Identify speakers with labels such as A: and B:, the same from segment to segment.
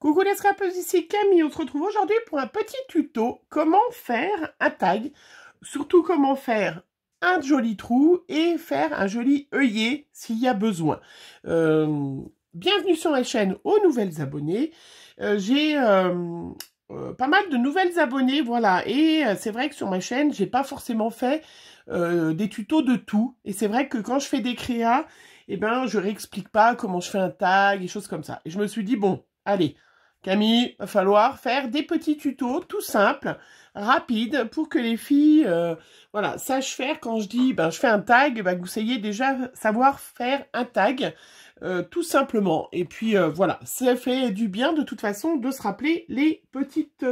A: Coucou les scrappers, ici Camille, on se retrouve aujourd'hui pour un petit tuto comment faire un tag, surtout comment faire un joli trou et faire un joli œillet s'il y a besoin. Bienvenue sur ma chaîne aux nouvelles abonnés. J'ai pas mal de nouvelles abonnés, voilà, et c'est vrai que sur ma chaîne, j'ai pas forcément fait des tutos de tout, et c'est vrai que quand je fais des créas, eh ben, je réexplique pas comment je fais un tag et choses comme ça. Et je me suis dit, bon, allez, Camille, va falloir faire des petits tutos tout simples, rapides, pour que les filles voilà, sachent faire. Quand je dis ben, je fais un tag, ben, que vous sayez déjà savoir faire un tag, tout simplement. Et puis voilà, ça fait du bien de toute façon de se rappeler les petites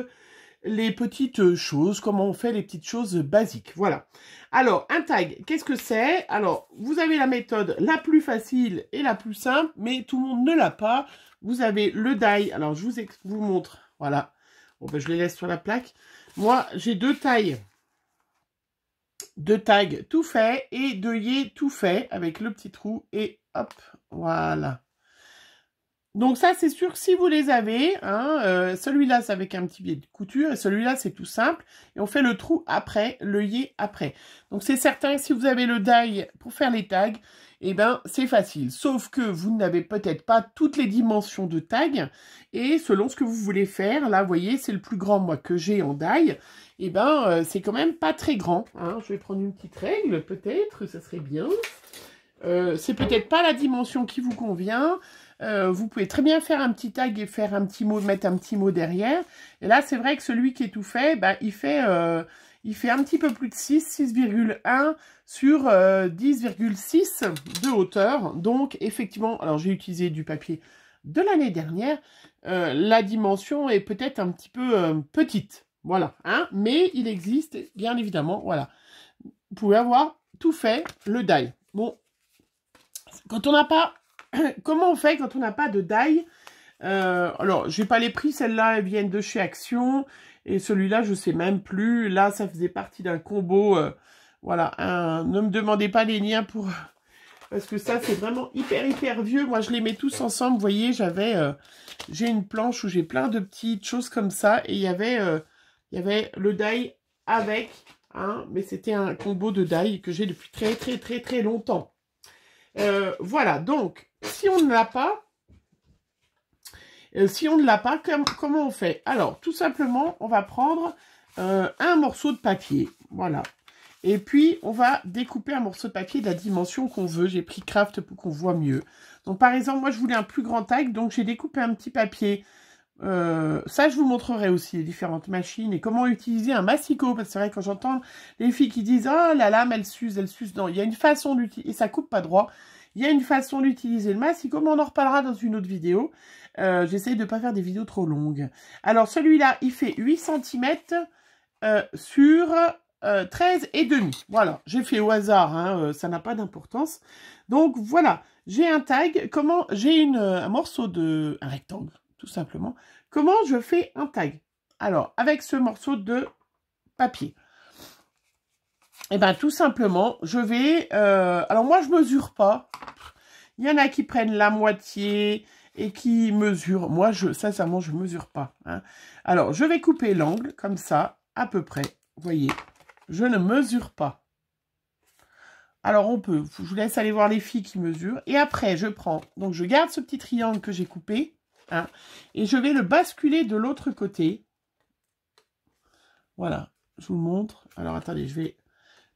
A: choses, comment on fait les petites choses basiques. Voilà. Alors, un tag, qu'est-ce que c'est? Alors, vous avez la méthode la plus facile et la plus simple, mais tout le monde ne l'a pas. Vous avez le die. Alors, je vous montre. Voilà. Bon, ben, je les laisse sur la plaque. Moi, j'ai deux tags tout fait et deux œillets tout fait avec le petit trou. Et hop, voilà. Donc ça, c'est sûr que si vous les avez, hein, celui-là, c'est avec un petit biais de couture, et celui-là, c'est tout simple. Et on fait le trou après, l'œillet après. Donc c'est certain que si vous avez le die pour faire les tags, eh ben c'est facile. Sauf que vous n'avez peut-être pas toutes les dimensions de tag. Et selon ce que vous voulez faire, là, vous voyez, c'est le plus grand, moi, que j'ai en die. Eh ben, c'est quand même pas très grand. Hein. Je vais prendre une petite règle, peut-être, ça serait bien. C'est peut-être pas la dimension qui vous convient. Vous pouvez très bien faire un petit tag et faire un petit mot, mettre un petit mot derrière. Et là, c'est vrai que celui qui est tout fait, bah, il fait un petit peu plus de 6,1 sur 10,6 de hauteur. Donc, effectivement, alors j'ai utilisé du papier de l'année dernière. La dimension est peut-être un petit peu petite. Voilà, hein, mais il existe, bien évidemment, voilà. Vous pouvez avoir tout fait, le die. Bon, quand on n'a pas... Comment on fait quand on n'a pas de die? Alors, j'ai pas les prix. Celles-là, elles viennent de chez Action. Et celui-là, je sais même plus. Là, ça faisait partie d'un combo. Voilà. Ne me demandez pas les liens pour... Parce que ça, c'est vraiment hyper vieux. Moi, je les mets tous ensemble. Vous voyez, j'ai une planche où j'ai plein de petites choses comme ça. Et il y avait le die avec. Hein, mais c'était un combo de die que j'ai depuis très longtemps. Voilà, donc, si on ne l'a pas, comment on fait? Alors, tout simplement, on va prendre un morceau de papier, voilà. Et puis, on va découper un morceau de papier de la dimension qu'on veut. J'ai pris Craft pour qu'on voit mieux. Donc, par exemple, moi, je voulais un plus grand tag, donc j'ai découpé un petit papier. Ça, je vous montrerai aussi les différentes machines et comment utiliser un massicot. Parce que c'est vrai, quand j'entends les filles qui disent « Oh, la lame, elle s'use. » Non, il y a une façon d'utiliser, et ça coupe pas droit. Il y a une façon d'utiliser le massicot, mais on en reparlera dans une autre vidéo. J'essaye de ne pas faire des vidéos trop longues. Alors, celui-là, il fait 8 cm sur 13,5. Voilà, j'ai fait au hasard, hein, ça n'a pas d'importance. Donc, voilà, j'ai un tag. Comment j'ai un morceau de... un rectangle, tout simplement. Comment je fais un tag? Alors, avec ce morceau de papier. Eh bien, tout simplement, je vais... alors, moi, je mesure pas. Il y en a qui prennent la moitié et qui mesurent. Moi, sincèrement, je ne mesure pas. Hein. Alors, je vais couper l'angle, comme ça, à peu près. Vous voyez, je ne mesure pas. Alors, on peut. Je vous laisse aller voir les filles qui mesurent. Et après, je prends... Donc, je garde ce petit triangle que j'ai coupé. Hein, et je vais le basculer de l'autre côté. Voilà, je vous montre. Alors, attendez, je vais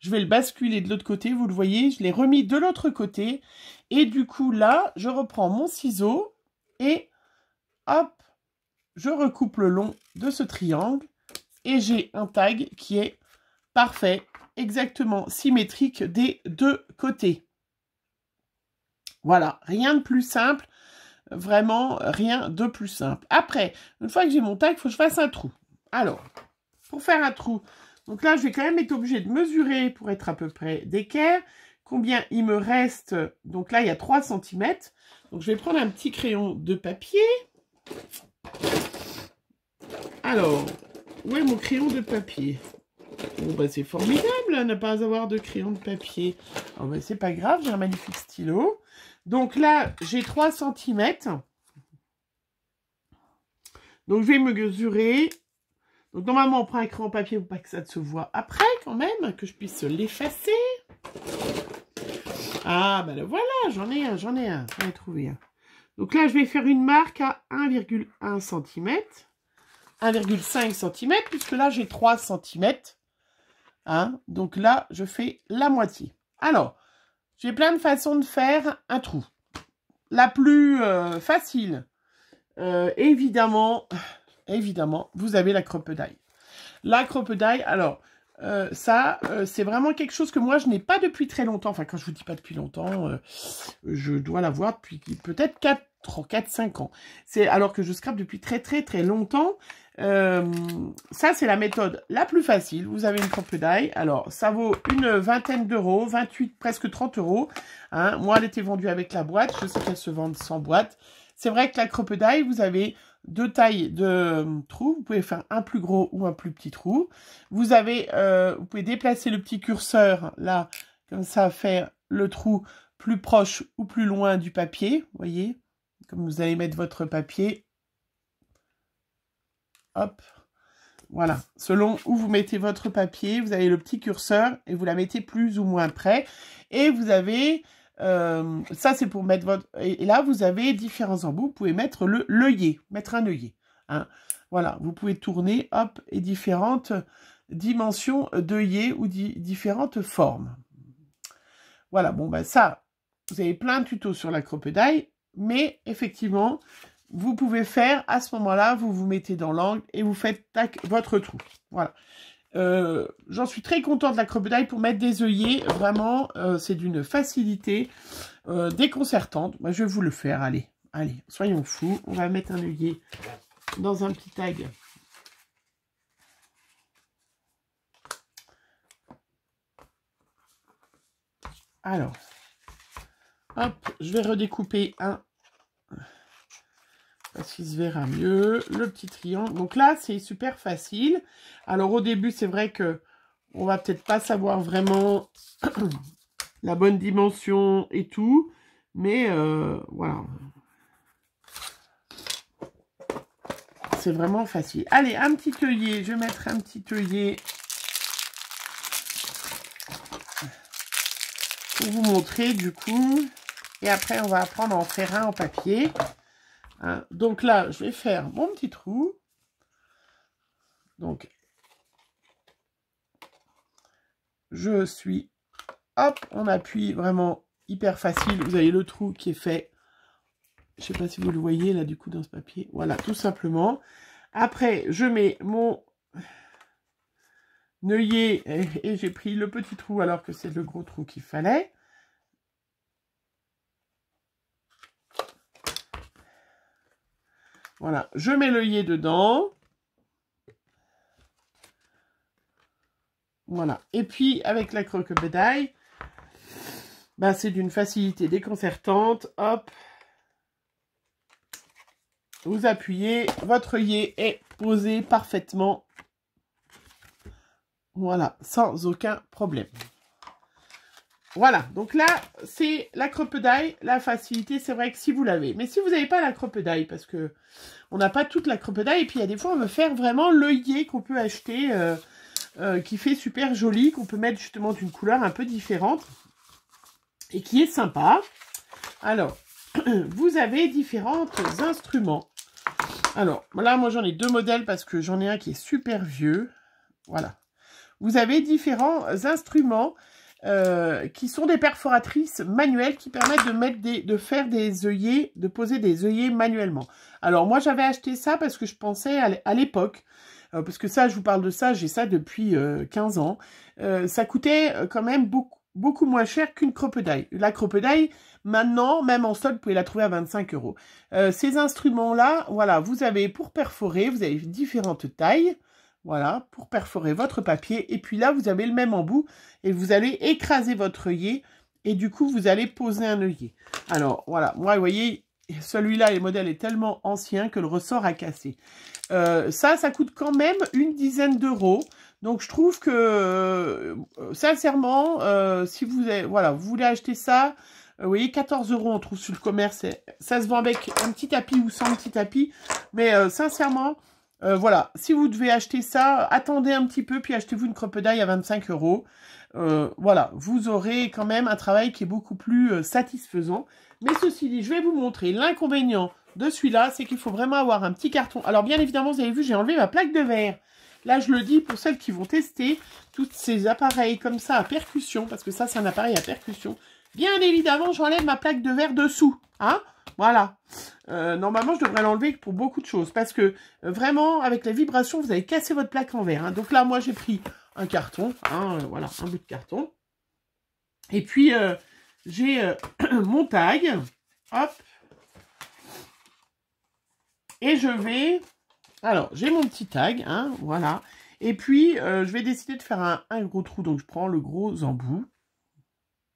A: le basculer de l'autre côté, vous le voyez, je l'ai remis de l'autre côté. Et du coup, là, je reprends mon ciseau et hop, je recoupe le long de ce triangle. Et j'ai un tag qui est parfait, exactement symétrique des deux côtés. Voilà, rien de plus simple, vraiment rien de plus simple. Après, une fois que j'ai mon tag, il faut que je fasse un trou. Alors, pour faire un trou... Donc là, je vais quand même être obligée de mesurer pour être à peu près d'équerre. Combien il me reste? Donc là, il y a 3 cm. Donc, je vais prendre un petit crayon de papier. Alors, où est mon crayon de papier? Bon, bah, c'est formidable, hein, ne pas avoir de crayon de papier. Oh, bah, c'est pas grave, j'ai un magnifique stylo. Donc là, j'ai 3 cm. Donc, je vais me mesurer. Donc, normalement, on prend un crayon papier pour pas que ça se voit après, quand même, que je puisse l'effacer. Ah, ben voilà, j'en ai un. J'en ai trouvé un. Donc là, je vais faire une marque à 1,1 cm. 1,5 cm, puisque là, j'ai 3 cm. Hein? Donc là, je fais la moitié. Alors, j'ai plein de façons de faire un trou. La plus facile, évidemment, vous avez la crocodile. La crocodile, alors, c'est vraiment quelque chose que moi, je n'ai pas depuis très longtemps. Enfin, quand je vous dis pas depuis longtemps, je dois l'avoir depuis peut-être 4-5 ans. Alors que je scrape depuis très longtemps. Ça, c'est la méthode la plus facile. Vous avez une crocodile. Alors, ça vaut une vingtaine d'euros, 28, presque 30 euros. Hein. Moi, elle était vendue avec la boîte. Je sais qu'elle se vend sans boîte. C'est vrai que la crocodile, vous avez deux tailles de trous. Vous pouvez faire un plus gros ou un plus petit trou. Vous avez, vous pouvez déplacer le petit curseur là, comme ça, faire le trou plus proche ou plus loin du papier. Vous voyez, comme vous allez mettre votre papier. Hop, voilà. Selon où vous mettez votre papier, vous avez le petit curseur et vous la mettez plus ou moins près. Et vous avez, ça c'est pour mettre votre... Et là, vous avez différents embouts. Vous pouvez mettre l'œillet, mettre un œillet. Hein. Voilà, vous pouvez tourner, hop, et différentes dimensions d'œillet ou différentes formes. Voilà, bon, ben ça, vous avez plein de tutos sur la crocodile, mais effectivement... Vous pouvez faire, à ce moment-là, vous vous mettez dans l'angle et vous faites tac, votre trou. Voilà. J'en suis très contente de la crocodile pour mettre des œillets. Vraiment, c'est d'une facilité déconcertante. Moi, je vais vous le faire. Allez, soyons fous. On va mettre un œillet dans un petit tag. Alors, hop, je vais redécouper un... Parce qu'il se verra mieux. Le petit triangle. Donc là, c'est super facile. Alors au début, c'est vrai que on va peut-être pas savoir vraiment la bonne dimension et tout. Mais voilà. C'est vraiment facile. Allez, un petit œillet. Je vais mettre un petit œillet pour vous montrer du coup. Et après, on va apprendre à en faire un en papier. Hein, donc là, je vais faire mon petit trou. Donc, je suis... Hop, on appuie vraiment hyper facile. Vous avez le trou qui est fait. Je ne sais pas si vous le voyez là, du coup, dans ce papier. Voilà, tout simplement. Après, je mets mon œillet et j'ai pris le petit trou alors que c'est le gros trou qu'il fallait. Voilà, je mets l'œillet dedans. Voilà. Et puis, avec la crocodile, ben, c'est d'une facilité déconcertante. Hop. Vous appuyez, votre œillet est posé parfaitement. Voilà, sans aucun problème. Voilà, donc là, c'est la crocodile, la facilité, c'est vrai que si vous l'avez. Mais si vous n'avez pas la crocodile, parce que on n'a pas toute la crocodile, et puis il y a des fois, on veut faire vraiment l'œillet qu'on peut acheter, qui fait super joli, qu'on peut mettre justement d'une couleur un peu différente, et qui est sympa. Alors, vous avez différents instruments. Alors, là, moi, j'en ai deux modèles, parce que j'en ai un qui est super vieux. Voilà. Vous avez différents instruments qui sont des perforatrices manuelles qui permettent de faire des œillets, de poser des œillets manuellement. Alors moi j'avais acheté ça parce que je pensais à l'époque, parce que ça je vous parle de ça, j'ai ça depuis 15 ans, ça coûtait quand même beaucoup moins cher qu'une crocodile. La crocodile, maintenant, même en solde, vous pouvez la trouver à 25 euros. Ces instruments-là, voilà, vous avez pour perforer, vous avez différentes tailles. Voilà, pour perforer votre papier. Et puis là, vous avez le même embout. Et vous allez écraser votre œillet. Et du coup, vous allez poser un œillet. Alors, voilà. Moi, vous voyez, celui-là, le modèle est tellement ancien que le ressort a cassé. Ça coûte quand même une dizaine d'euros. Donc, je trouve que, sincèrement, si vous, voilà, vous voulez acheter ça, Vous voyez, 14 € on trouve sur le commerce. Ça se vend avec un petit tapis ou sans petit tapis. Mais sincèrement, voilà, si vous devez acheter ça, attendez un petit peu, puis achetez-vous une crocodile à 25 €. Voilà, vous aurez quand même un travail qui est beaucoup plus satisfaisant. Mais ceci dit, je vais vous montrer l'inconvénient de celui-là, c'est qu'il faut vraiment avoir un petit carton. Alors bien évidemment, vous avez vu, j'ai enlevé ma plaque de verre. Là, je le dis pour celles qui vont tester tous ces appareils comme ça à percussion, parce que ça, c'est un appareil à percussion. Bien évidemment, j'enlève ma plaque de verre dessous. Hein, voilà. Normalement, je devrais l'enlever pour beaucoup de choses, parce que vraiment, avec la vibration, vous allez casser votre plaque en verre. Hein. Donc là, moi, j'ai pris un carton. Hein, voilà, un bout de carton. Et puis, j'ai mon tag. Hop. Et je vais... Alors, j'ai mon petit tag, hein, voilà. Et puis, je vais décider de faire un gros trou. Donc, je prends le gros embout.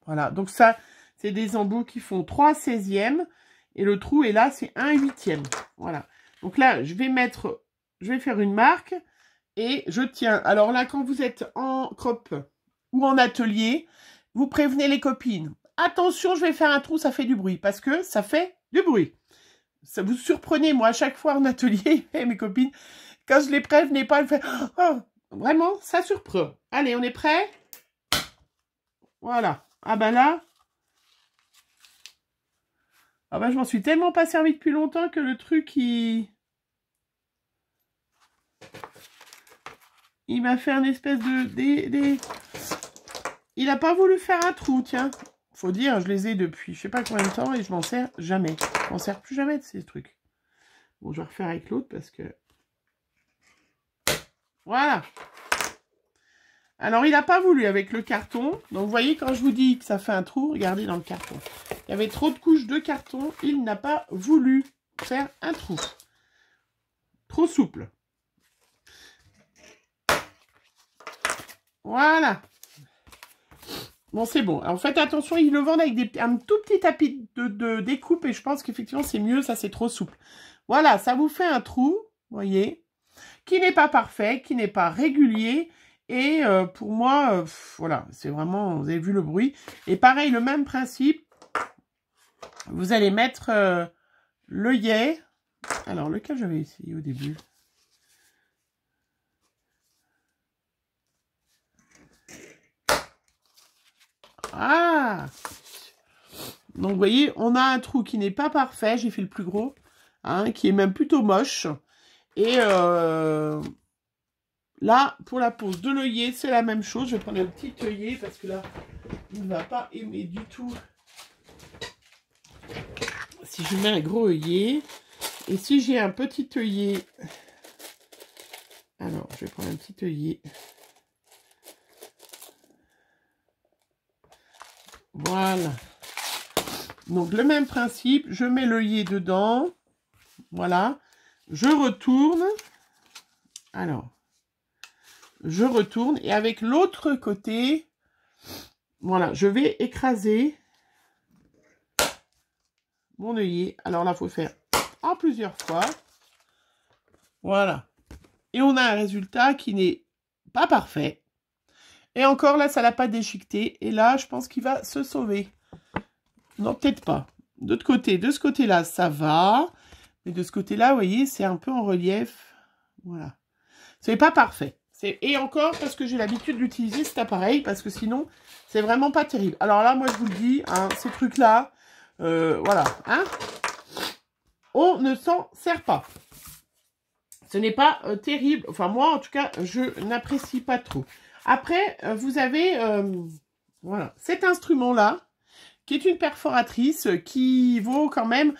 A: Voilà. Donc, ça, c'est des embouts qui font 3/16e. Et le trou est là, c'est 1/8e. Voilà. Donc là, je vais faire une marque. Et je tiens. Alors là, quand vous êtes en crop ou en atelier, vous prévenez les copines. Attention, je vais faire un trou, ça fait du bruit. Parce que ça fait du bruit. Ça vous surprenez, moi, à chaque fois en atelier, mes copines, quand je les prévenais pas, elles font « Oh, vraiment, ça surprend. » Allez, on est prêt? Voilà. Ah ben là, ah ben je m'en suis tellement pas servi depuis longtemps que le truc, il m'a fait un espèce de... Il n'a pas voulu faire un trou, tiens. Faut dire, je les ai depuis je sais pas combien de temps et je m'en sers jamais. Je m'en sers plus jamais de ces trucs. Bon, je vais refaire avec l'autre parce que... Voilà. Alors, il n'a pas voulu avec le carton. Donc, vous voyez, quand je vous dis que ça fait un trou, regardez dans le carton. Il y avait trop de couches de carton. Il n'a pas voulu faire un trou. Trop souple. Voilà. Bon, c'est bon. Alors, faites attention, ils le vendent avec un tout petit tapis de découpe et je pense qu'effectivement, c'est mieux. Ça, c'est trop souple. Voilà, ça vous fait un trou, vous voyez, qui n'est pas parfait, qui n'est pas régulier. Et pour moi, voilà, c'est vraiment, vous avez vu le bruit. Et pareil, le même principe, vous allez mettre l'œillet. Alors, lequel j'avais essayé au début? Ah! Donc, vous voyez, on a un trou qui n'est pas parfait. J'ai fait le plus gros, hein, qui est même plutôt moche. Et là, pour la pose de l'œillet, c'est la même chose. Je vais prendre un petit œillet parce que là, il ne va pas aimer du tout. Si je mets un gros œillet. Et si j'ai un petit œillet. Alors, je vais prendre un petit œillet. Voilà. Donc, le même principe. Je mets l'œillet dedans. Voilà. Je retourne. Alors. Je retourne. Et avec l'autre côté, voilà, je vais écraser mon œillet. Alors là, il faut faire en plusieurs fois. Voilà. Et on a un résultat qui n'est pas parfait. Et encore là, ça l'a pas déchiqueté. Et là, je pense qu'il va se sauver. Non, peut-être pas. D'autre côté, de ce côté-là, ça va. Mais de ce côté-là, vous voyez, c'est un peu en relief. Voilà. C'est pas parfait. Et encore, parce que j'ai l'habitude d'utiliser cet appareil, parce que sinon, c'est vraiment pas terrible. Alors là, moi, je vous le dis, hein, ces trucs-là, voilà, hein, on ne s'en sert pas. Ce n'est pas terrible. Enfin, moi, en tout cas, je n'apprécie pas trop. Après, vous avez, voilà, cet instrument-là, qui est une perforatrice qui vaut quand même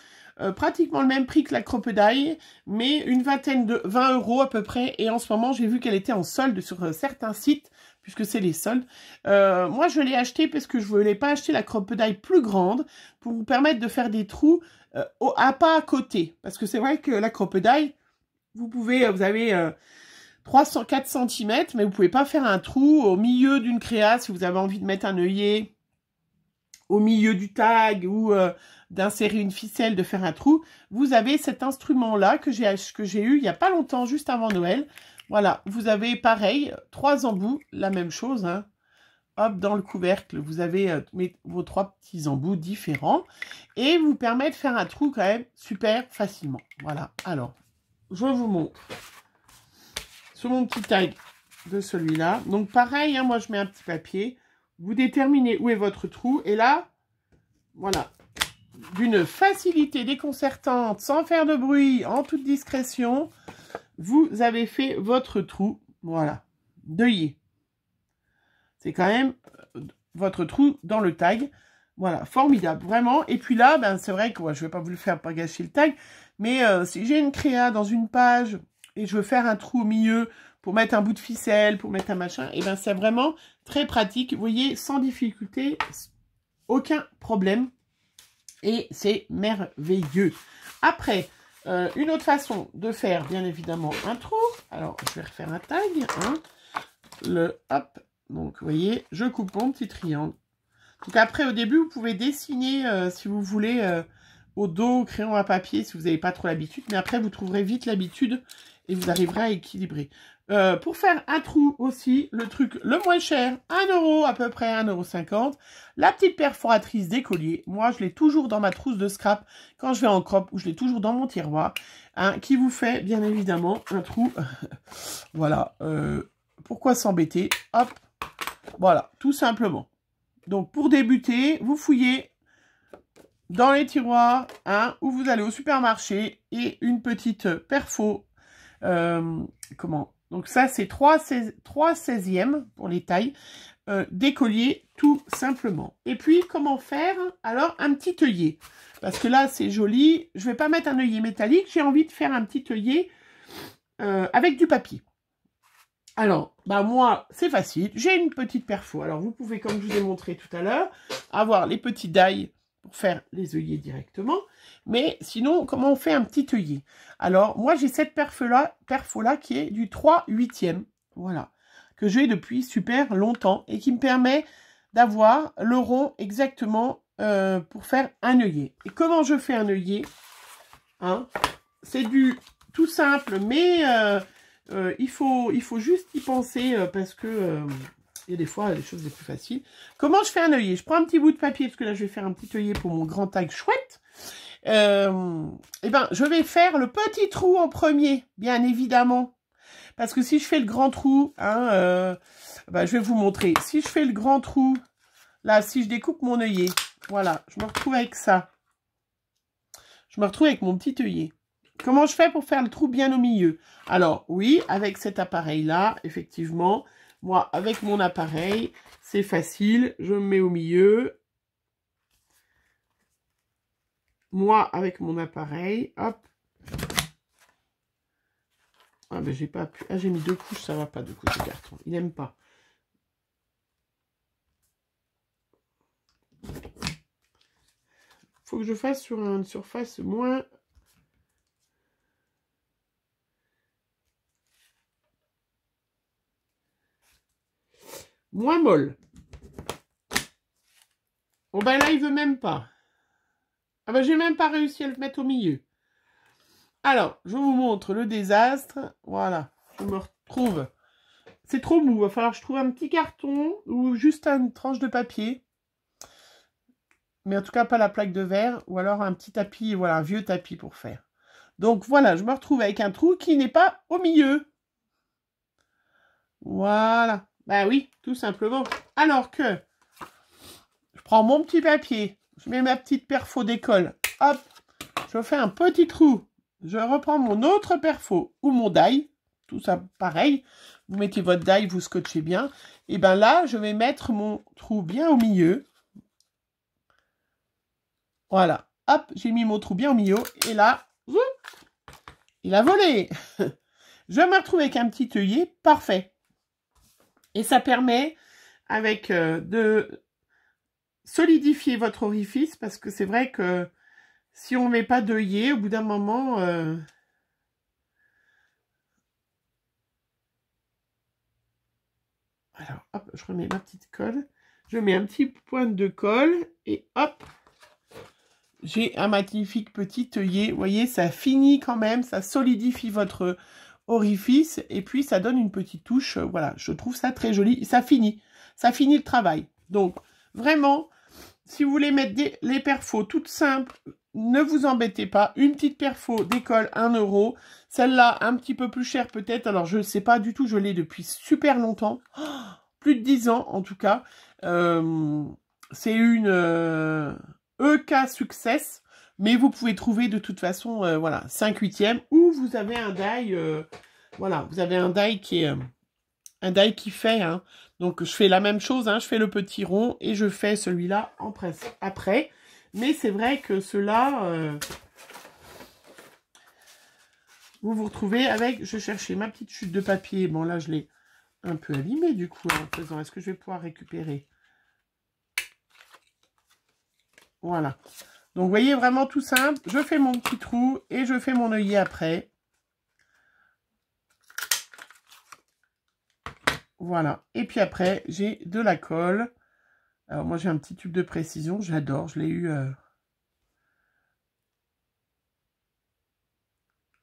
A: pratiquement le même prix que la crocodile, mais une vingtaine de 20 € à peu près. Et en ce moment, j'ai vu qu'elle était en solde sur certains sites, puisque c'est les soldes. Moi, je l'ai acheté parce que je voulais pas acheter la crocodile plus grande pour vous permettre de faire des trous pas à côté. Parce que c'est vrai que la crocodile, vous avez 4 cm, mais vous pouvez pas faire un trou au milieu d'une créa si vous avez envie de mettre un œillet au milieu du tag ou d'insérer une ficelle, de faire un trou. Vous avez cet instrument-là que j'ai eu il n'y a pas longtemps, juste avant Noël. Voilà, vous avez pareil, 3 embouts, la même chose. Hein. hop, dans le couvercle, vous avez vos 3 petits embouts différents. Et vous permet de faire un trou quand même super facilement. Voilà, alors, je vous montre. Sur mon petit tag de celui-là. Donc pareil, hein, moi je mets un petit papier. Vous déterminez où est votre trou. Et là, voilà, d'une facilité déconcertante, sans faire de bruit, en toute discrétion, vous avez fait votre trou. Voilà, d'œillet. C'est quand même votre trou dans le tag. Voilà, formidable, vraiment. Et puis là, ben, c'est vrai que je ne vais pas vous le faire, pas gâcher le tag, mais si j'ai une créa dans une page et je veux faire un trou au milieu pour mettre un bout de ficelle, pour mettre un machin, et ben c'est vraiment très pratique. Vous voyez, sans difficulté, aucun problème. Et c'est merveilleux. Après, une autre façon de faire, bien évidemment, un trou. Alors, je vais refaire un tag. Hein. Hop. Donc, vous voyez, je coupe mon petit triangle. Donc, après, au début, vous pouvez dessiner, si vous voulez, au dos, au crayon à papier, si vous n'avez pas trop l'habitude. Mais après, vous trouverez vite l'habitude et vous arriverez à équilibrer. Pour faire un trou aussi, le truc le moins cher, 1 €, à peu près 1,50 €, la petite perforatrice d'écolier. Moi, je l'ai toujours dans ma trousse de scrap quand je vais en crop, ou je l'ai toujours dans mon tiroir, hein, qui vous fait, bien évidemment, un trou. Voilà. Pourquoi s'embêter? Hop. Voilà, tout simplement. Donc, pour débuter, vous fouillez dans les tiroirs, hein, ou vous allez au supermarché et une petite perfo. Donc, ça, c'est 3/16e pour les tailles d'écolier, tout simplement. Et puis, comment faire? Alors, un petit œillet. Parce que là, c'est joli. Je ne vais pas mettre un œillet métallique. J'ai envie de faire un petit œillet avec du papier. Alors, bah moi, c'est facile. J'ai une petite perfo. Alors, vous pouvez, comme je vous ai montré tout à l'heure, avoir les petits die pour faire les œillets directement. Mais sinon, comment on fait un petit œillet? Alors, moi, j'ai cette perfo-là qui est du 3/8e. Voilà. Que j'ai depuis super longtemps et qui me permet d'avoir le rond exactement pour faire un œillet. Et comment je fais un œillet, hein? C'est du tout simple, mais... il faut juste y penser parce que il y a des fois des choses les plus faciles. Comment je fais un œillet? Je prends un petit bout de papier parce que là je vais faire un petit œillet pour mon grand tag chouette. Et ben je vais faire le petit trou en premier, bien évidemment. Parce que si je fais le grand trou, hein, ben, je vais vous montrer. Si je fais le grand trou, là, si je découpe mon œillet, voilà, je me retrouve avec ça. Je me retrouve avec mon petit œillet. Comment je fais pour faire le trou bien au milieu? Alors, oui, avec cet appareil-là, effectivement, moi, avec mon appareil, c'est facile. Je me mets au milieu. Moi, avec mon appareil, hop. Ah, ben, j'ai pas pu. Ah, j'ai mis 2 couches, ça va pas, 2 couches de carton. Il n'aime pas. Faut que je fasse sur une surface moins... moins molle. Bon ben là, il veut même pas. Ah ben j'ai même pas réussi à le mettre au milieu. Alors, je vous montre le désastre. Voilà, je me retrouve. C'est trop mou, il va falloir que je trouve un petit carton ou juste une tranche de papier. Mais en tout cas, pas la plaque de verre ou alors un petit tapis, voilà, un vieux tapis pour faire. Donc voilà, je me retrouve avec un trou qui n'est pas au milieu. Voilà. Ben oui, tout simplement. Alors que je prends mon petit papier, je mets ma petite perfo d'école, hop, je fais un petit trou, je reprends mon autre perfo ou mon die, tout ça pareil, vous mettez votre die, vous scotchez bien, et bien là, je vais mettre mon trou bien au milieu. Voilà, hop, j'ai mis mon trou bien au milieu, et là, il a volé. Je me retrouve avec un petit œillet parfait. Et ça permet, avec de solidifier votre orifice, parce que c'est vrai que si on ne met pas d'œillet, au bout d'un moment... Alors, hop, je remets ma petite colle. Je mets un petit point de colle et hop, j'ai un magnifique petit œillet. Vous voyez, ça finit quand même, ça solidifie votre orifice et puis ça donne une petite touche. Voilà, je trouve ça très joli. Ça finit. ça finit le travail. Donc, vraiment, si vous voulez mettre les perfos toutes simples, ne vous embêtez pas. Une petite perfo d'école, 1 €. Celle-là, un petit peu plus chère peut-être. Alors, je ne sais pas du tout, je l'ai depuis super longtemps. Oh, plus de 10 ans, en tout cas. C'est une EK Success. Mais vous pouvez trouver de toute façon, voilà, 5/8, ou vous avez un die, voilà, vous avez un die qui fait, hein. Donc je fais la même chose, hein, je fais le petit rond et je fais celui-là en presse après. Mais c'est vrai que ceux-là, vous vous retrouvez avec, je cherchais ma petite chute de papier. Bon là je l'ai un peu abîmée du coup en faisant. Est-ce que je vais pouvoir récupérer? Voilà. Donc, vous voyez, vraiment tout simple. Je fais mon petit trou et je fais mon œillet après. Voilà. Et puis après, j'ai de la colle. Alors, moi, j'ai un petit tube de précision. J'adore. Je l'ai eu...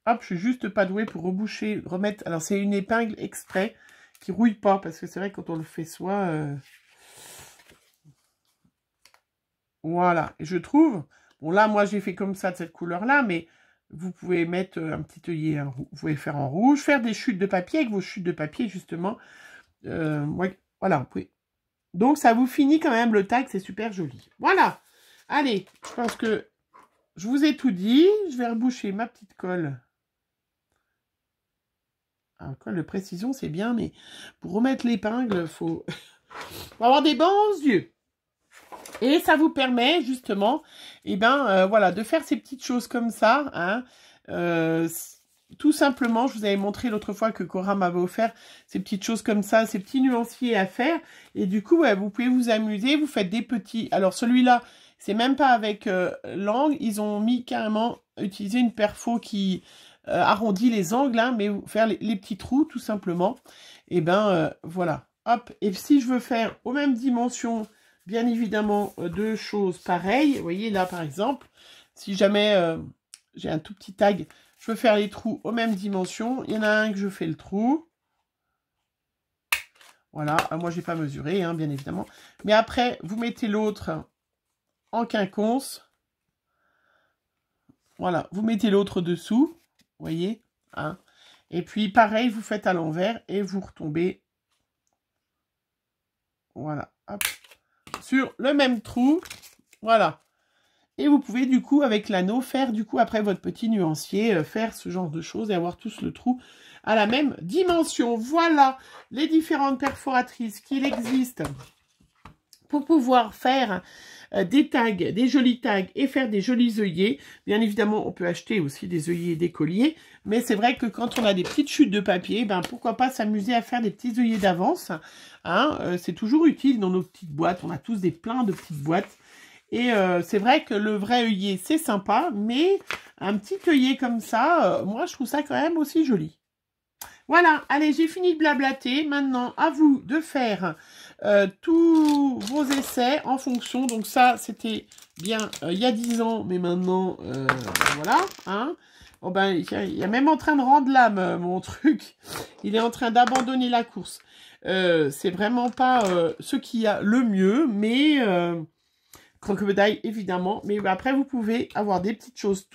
A: Hop, je suis juste pas douée pour reboucher, remettre... Alors, c'est une épingle exprès qui rouille pas. Parce que c'est vrai, quand on le fait soi... Voilà. Et je trouve... Bon, là, moi, j'ai fait comme ça, de cette couleur-là, mais vous pouvez mettre un petit œillet, hein, vous pouvez faire en rouge, faire des chutes de papier avec vos chutes de papier, justement. Ouais, voilà, vous pouvez. Donc, ça vous finit quand même le tag, c'est super joli. Voilà. Allez, je pense que je vous ai tout dit. Je vais reboucher ma petite colle. Alors, colle de précision, c'est bien, mais pour remettre l'épingle, faut avoir des bons yeux. Et ça vous permet justement, eh ben, voilà, de faire ces petites choses comme ça. Hein, tout simplement, je vous avais montré l'autre fois que Cora m'avait offert ces petites choses comme ça, ces petits nuanciers à faire. Et du coup, ouais, vous pouvez vous amuser, vous faites des petits... Alors celui-là, c'est même pas avec l'angle, ils ont mis carrément, utiliser une perfo qui arrondit les angles, hein, mais faire les petits trous tout simplement. Et ben, voilà, hop. Et si je veux faire aux mêmes dimensions... Bien évidemment, deux choses pareilles. Vous voyez, là, par exemple, si jamais j'ai un tout petit tag, je veux faire les trous aux mêmes dimensions. Il y en a un que je fais le trou. Voilà, moi, j'ai pas mesuré, hein, bien évidemment. Mais après, vous mettez l'autre en quinconce. Voilà, vous mettez l'autre dessous. Vous voyez, hein. Et puis, pareil, vous faites à l'envers et vous retombez. Voilà, hop. Sur le même trou, voilà. Et vous pouvez du coup avec l'anneau faire du coup après votre petit nuancier, faire ce genre de choses et avoir tous le trou à la même dimension. Voilà les différentes perforatrices qu'il existe pour pouvoir faire des tags, des jolis tags et faire des jolis œillets. Bien évidemment, on peut acheter aussi des œillets et des colliers, mais c'est vrai que quand on a des petites chutes de papier, ben pourquoi pas s'amuser à faire des petits œillets d'avance. Hein, c'est toujours utile dans nos petites boîtes. On a tous plein de petites boîtes. Et c'est vrai que le vrai œillet, c'est sympa, mais un petit œillet comme ça, moi, je trouve ça quand même aussi joli. Voilà, allez, j'ai fini de blablater. Maintenant, à vous de faire tous vos essais en fonction. Donc ça, c'était bien il y a 10 ans, mais maintenant, voilà. Hein. Oh ben, il y a même en train de rendre l'âme, mon truc. Il est en train d'abandonner la course. C'est vraiment pas ce qu'il y a le mieux, mais... crocodile, évidemment. Mais après, vous pouvez avoir des petites choses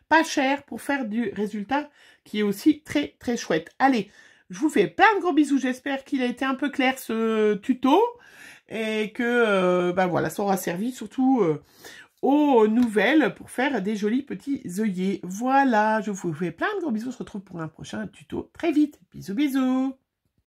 A: pas chères pour faire du résultat qui est aussi très, très chouette. Allez, je vous fais plein de gros bisous. J'espère qu'il a été un peu clair ce tuto et que ben voilà, ça aura servi surtout aux nouvelles pour faire des jolis petits œillets. Voilà, je vous fais plein de gros bisous. On se retrouve pour un prochain tuto très vite. Bisous, bisous.